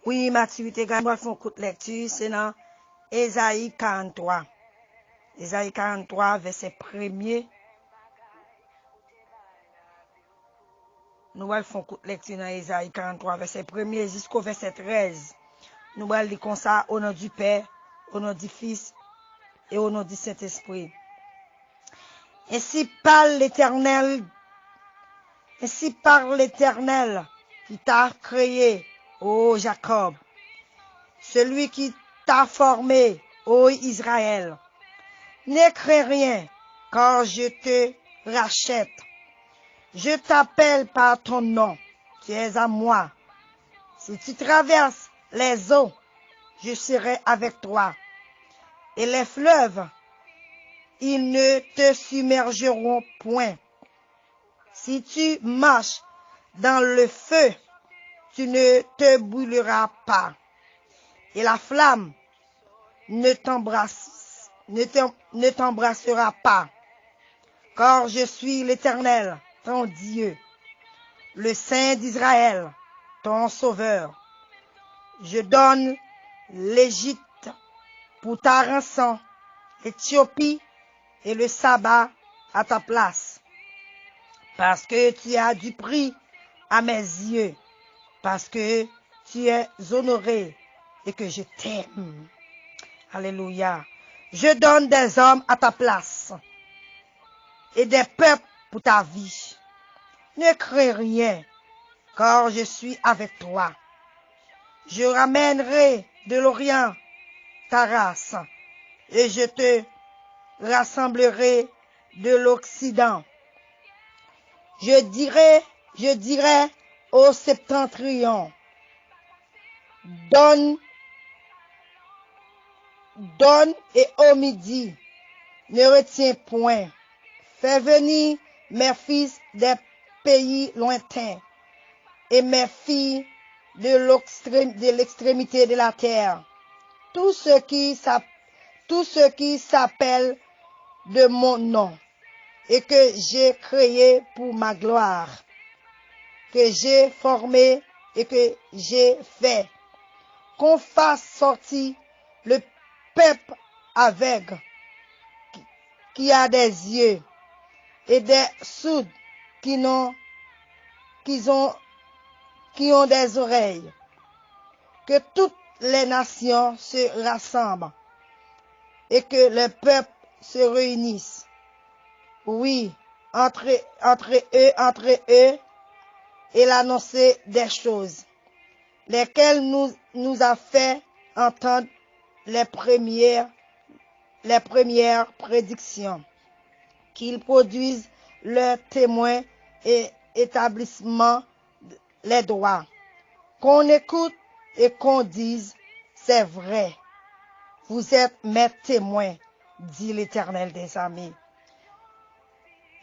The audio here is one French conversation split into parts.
Oui, maturité, moi, font coup de lecture, c'est dans Ésaïe 43. Ésaïe 43, verset 1er. Nous allons faire coup de lecture dans Ésaïe 43, verset 1er jusqu'au verset 13. Nous allons lire comme ça au nom du Père, au nom du Fils et au nom du Saint-Esprit. Ainsi parle l'Éternel qui t'a créé, ô Jacob, celui qui t'a formé, ô Israël. Ne crains rien, car je te rachète. Je t'appelle par ton nom, tu es à moi. Si tu traverses les eaux, je serai avec toi. Et les fleuves, ils ne te submergeront point. Si tu marches dans le feu, tu ne te brûleras pas. Et la flamme ne t'embrassera pas. Car je suis l'Éternel, ton Dieu, le Saint d'Israël, ton Sauveur. Je donne l'Égypte pour ta rançon, l'Éthiopie et le sabbat à ta place. Parce que tu as du prix à mes yeux, parce que tu es honoré et que je t'aime. Alléluia. Je donne des hommes à ta place et des peuples pour ta vie. Ne crains rien, car je suis avec toi. Je ramènerai de l'Orient ta race et je te rassemblerai de l'Occident. Je dirai au septentrion, donne et au midi, ne retiens point. Fais venir mes fils des pays lointains et mes filles de l'extrémité de la terre. Tous ceux qui s'appellent de mon nom et que j'ai créé pour ma gloire, que j'ai formé et que j'ai fait, qu'on fasse sortir le peuple aveugle qui a des yeux et des sourds qui ont des oreilles, que toutes les nations se rassemblent et que les peuples se réunissent. Oui, entre eux, et l'annoncer des choses, lesquelles nous a fait entendre les premières prédictions, qu'ils produisent leurs témoins et établissement les droits, qu'on écoute et qu'on dise, c'est vrai, vous êtes mes témoins, dit l'Éternel des armées.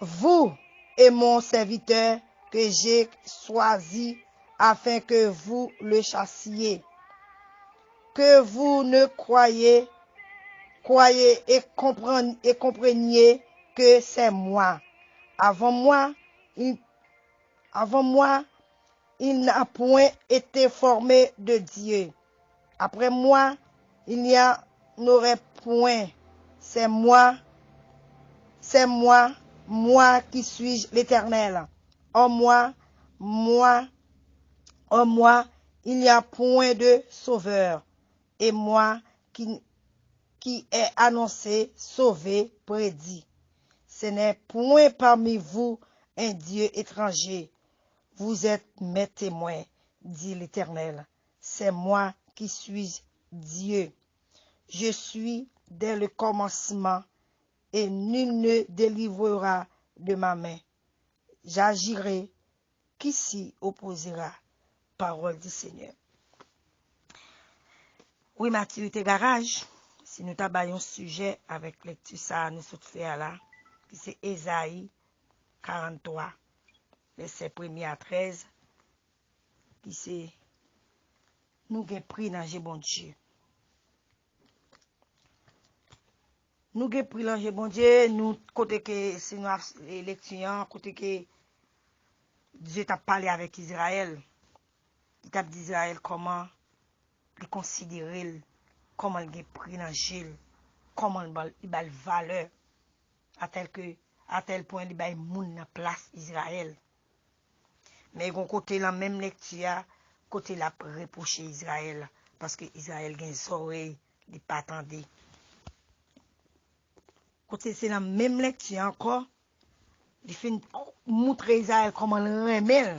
Vous et mon serviteur que j'ai choisi afin que vous le chassiez, que vous ne croyez et compreniez que c'est moi. Avant moi, il n'a point été formé de Dieu. Après moi, il n'y en aurait point. C'est moi, qui suis l'Éternel. En moi, il n'y a point de sauveur. Et moi qui ai annoncé, sauvé, prédit. Ce n'est point parmi vous un Dieu étranger. Vous êtes mes témoins, dit l'Éternel. C'est moi qui suis Dieu. Je suis dès le commencement et nul ne délivrera de ma main. J'agirai, qui s'y opposera? Parole du Seigneur. Oui, maturité garage, si nous tabaillons sujet avec lecture ça, nous sommes fait là, qui c'est Ésaïe 43, verset 1er à 13, qui c'est nous avons pris dans le bon Dieu. Nous avons pris dans le bon Dieu, nous, côté que c'est nous lecture, côté que Dieu t'a parlé avec Israël. Il t'a dit Israël comment il considérer comment il a pris dans Gilles, comment il a valeur, à tel point il a moun dans place Israël. Mais il côté la même lecture, côté la reprocher Israël, parce que Israël a des oreilles, il pas attendé. Côté c'est la même lecture encore, il fait montrer Israël comment il remet.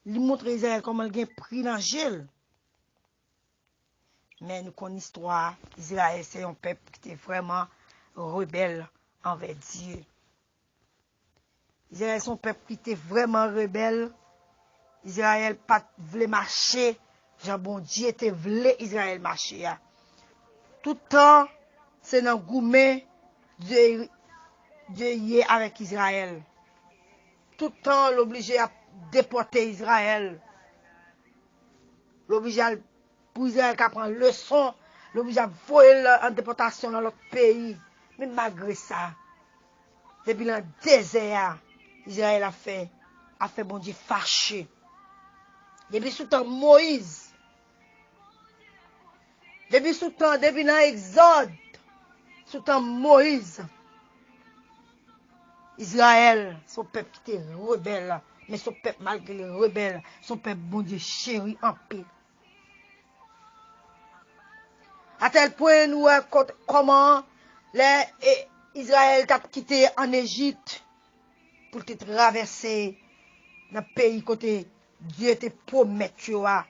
Il montre Israël comment il a pris dans Gilles. Mais nous connaissons l'histoire. Israël, c'est un peuple qui était vraiment rebelle envers Dieu. Israël, c'est un peuple qui était vraiment rebelle. Israël pas voulait marcher. Jean bon Dieu était voulait Israël marcher. Tout le temps, c'est dans le gourmet Dieu y est avec Israël. Tout le temps, l'obligé à déporter Israël. L'obligé pour Israël qui apprend leçon, l'obligé à voyer en déportation dans l'autre pays. Mais malgré ça, depuis le désert, Israël a fait bon Dieu fâché. Depuis sous temps Moïse, depuis l'Exode, sous temps Moïse, Israël, son peuple qui était rebelle, mais son peuple malgré les rebelles, son peuple bon Dieu chéri en paix. À tel point, nous comment Israël a quitté en Égypte pour te traverser dans le pays côté Dieu te promet à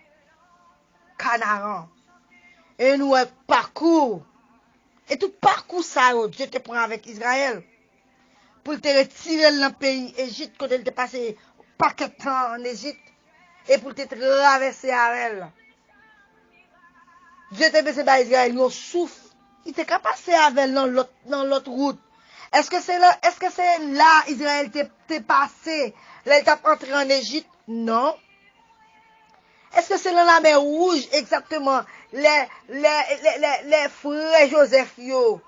Canaan. Et nous parcours. Et tout parcours ça, Dieu te prend avec Israël pour te retirer dans le pays Égypte quand elle te passé paquet de temps en Égypte et pour te traverser avec elle. Dieu te baissé par Israël, il souffle. Il te passé avec elle dans l'autre route. Est-ce que c'est là Israël t'est passé? Là, il t'a entré en Égypte? Non. Est-ce que c'est dans la mer Rouge exactement? Les frères Joseph yo.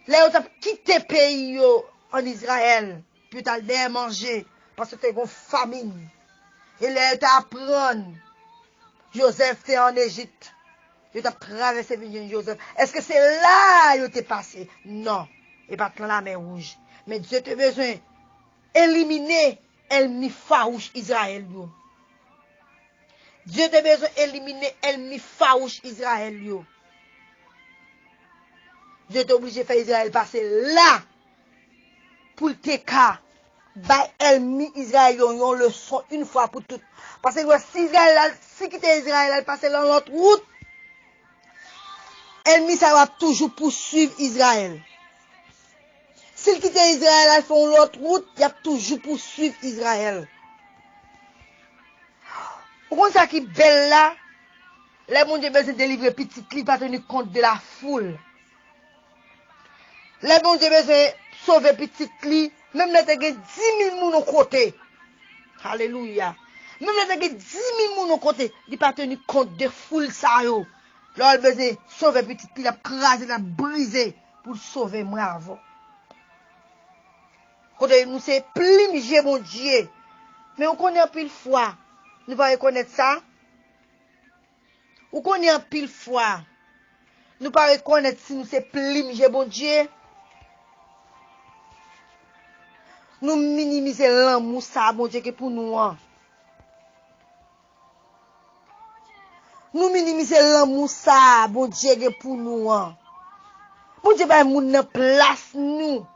Là, ils ont quitté le pays yo, en Israël. Puis t'as le manger. Parce que t'es une famine. Et là, ils t'apprennent. Joseph, t'es en Égypte. Je t'ai traversé Virgin Joseph. Est-ce que c'est là que tu es passé? Non. Et pas dans la mer Rouge. Mais Dieu a besoin d'éliminer l'ennemi farouche Israël. Dieu a besoin d'éliminer l'ennemi farouche Israël. Dieu est obligé de faire Israël passer là. Pour te cas. Bah, l'ennemi Israël yon leçon une fois pour toutes. Parce que si quitte Israël, elle passe dans l'autre route. L'ennemi, ça va toujours poursuivre Israël. S'il quitte Israël, elle fait l'autre route, il va toujours poursuivre Israël. Vous comprenez ça qui est belle là? Les gens ont besoin de délivrer petit clip à tenir compte de la foule. Les gens ont besoin de sauver petit clip, même les gens 10 000 personnes au côté. Alléluia. Même les gens 10 000 personnes au côté, ils ne pas tenir compte de foule ça yo. Là, il a besoin de sauver petit clip, il a crasé, il a brisé pour sauver moi avant. Quand nous c'est plimger mon Dieu. Mais on connaît un pile fois. Nous va reconnaître ça. On connaît un pile fois. Nous pas reconnaître si nous c'est plimger mon Dieu. Nous minimiser l'amour ça mon Dieu que pour nous. Nous minimiser l'amour ça bon Dieu que pour nous. Bon Dieu va moun nan place nous.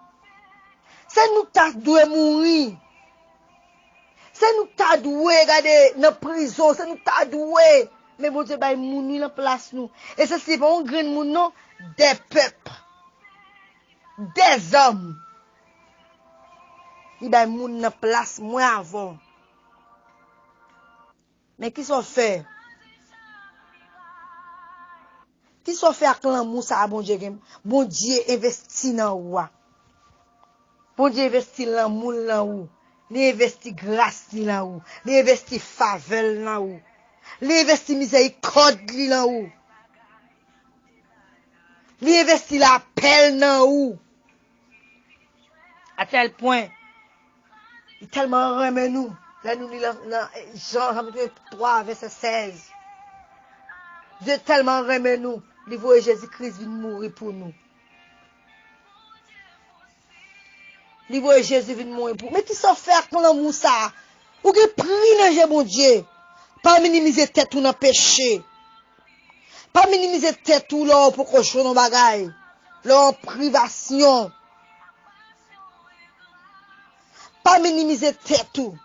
C'est nous qui doit mourir. C'est nous qui doit regarder dans la prison. C'est nous qui doit. Mais bon Dieu, bah, mourir dans place nous. Et ça, c'est pas un grand monde, non. Des peuples. Des hommes. Il va mourir dans place moi avant. Mais qui sont fait? Qui sont fait avec l'amour, ça, bon Dieu? Bon Dieu investit dans vous. Bon Dieu investit l'amour dans vous. Il investit grâce dans vous. Il investit faveur dans vous. Il investit miséricorde dans vous. Il investit la paix dans vous. À tel point, il tellement remet nous. Là, nous lisons dans Jean chapitre 3, verset 16. Dieu tellement remet nous. Il voit Jésus-Christ venir mourir pour nous. Il voit Jésus venir mourir pour nous. Mais qui s'en fait pour l'amour ça? Ou qui prie dans mon Dieu? Pas minimiser tête ou dans péché. Pas minimiser tête ou là pour cocher nos bagailles. Là en privation. Pas minimiser tête ou.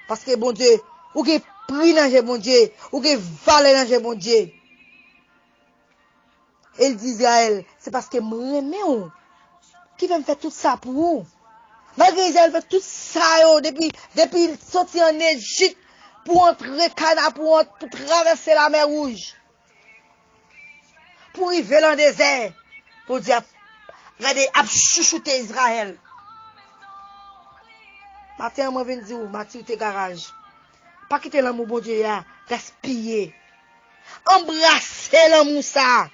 Parce que bon Dieu, ou qui prie dans mon Dieu, ou qui vale dans mon Dieu. Et il dit Israël, c'est parce que moi ou qui va me faire tout ça pour vous. Malgré Israël fait tout ça yo, depuis sorti en Égypte pour entrer Cana, pour traverser la mer Rouge. Pour arriver dans le désert. Pour dire, regardez, à chouchouter Israël. Matin, moi, je viens dire, Mathieu, tes garages. Pas quitter l'amour, bon Dieu, gaspiller. Embrasser l'amour, ça.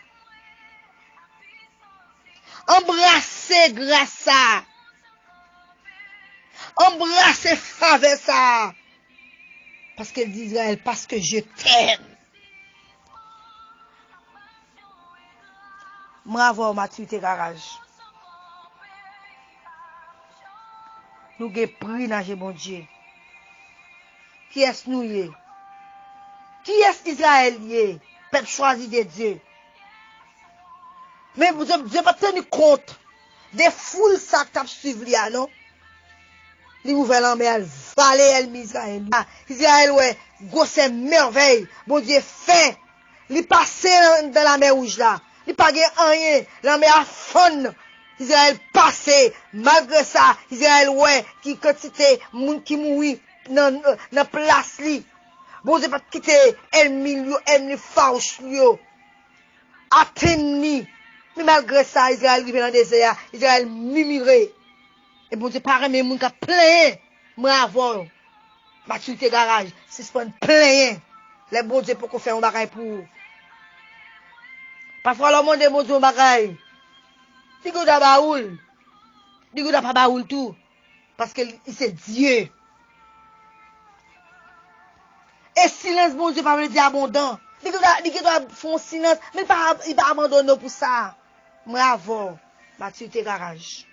Embrasser grâce, ça. Embrasser faveur, ça. Parce qu'elle dit Israël, parce que je t'aime. Bravo, Mathieu, tes garages. Nous avons pris dans mon Dieu. Qui est-ce nous y est? Qui est Israël y est? Peuple choisi de Dieu. Mais vous n'avez pas tenu compte des foules ça qui suivent là, non? Les nouvelles en mer, valé elle Israël. Israël, ouais, grosse merveille. Bon Dieu fait. Il passé dans la mer rouge là. Il pas rien. La mer a fond. Israël passé. Malgré ça, Israël, ouais, qui quantité, moun qui mourit dans place li. Bon Dieu pas quitter ennemi fauche yo. Atteindre. Mais malgré ça, Israël vient dans le désert. Israël mimiré. Et bon Dieu, pareil, mais moun ka plein. Bravo. Mathieu tes garages. C'est pas plein. Les bon Dieu pour qu'on fasse un bagage pour. Parfois, le monde est bon Dieu un bagage. Digo da baoul. Digo da pas baoul tout. Parce que c'est Dieu. Et silence, bon Dieu, pas veut dire abondant. Digo da font silence. Mais il va abandonner pour ça. Bravo. Mathieu tes garages.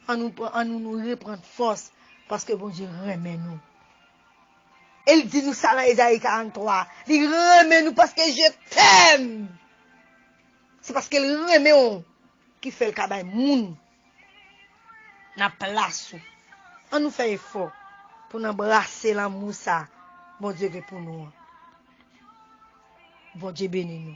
On nous reprendre force parce que bon Dieu remet nous. Il dit nous ça dans Isaïe 43. Il remet nous parce que je t'aime. C'est parce qu'il remet on qui fait le cabane moun. Na place. On nous fait effort pour embrasser l'amour ça. Bon Dieu pour nous. Bon Dieu bénis nous.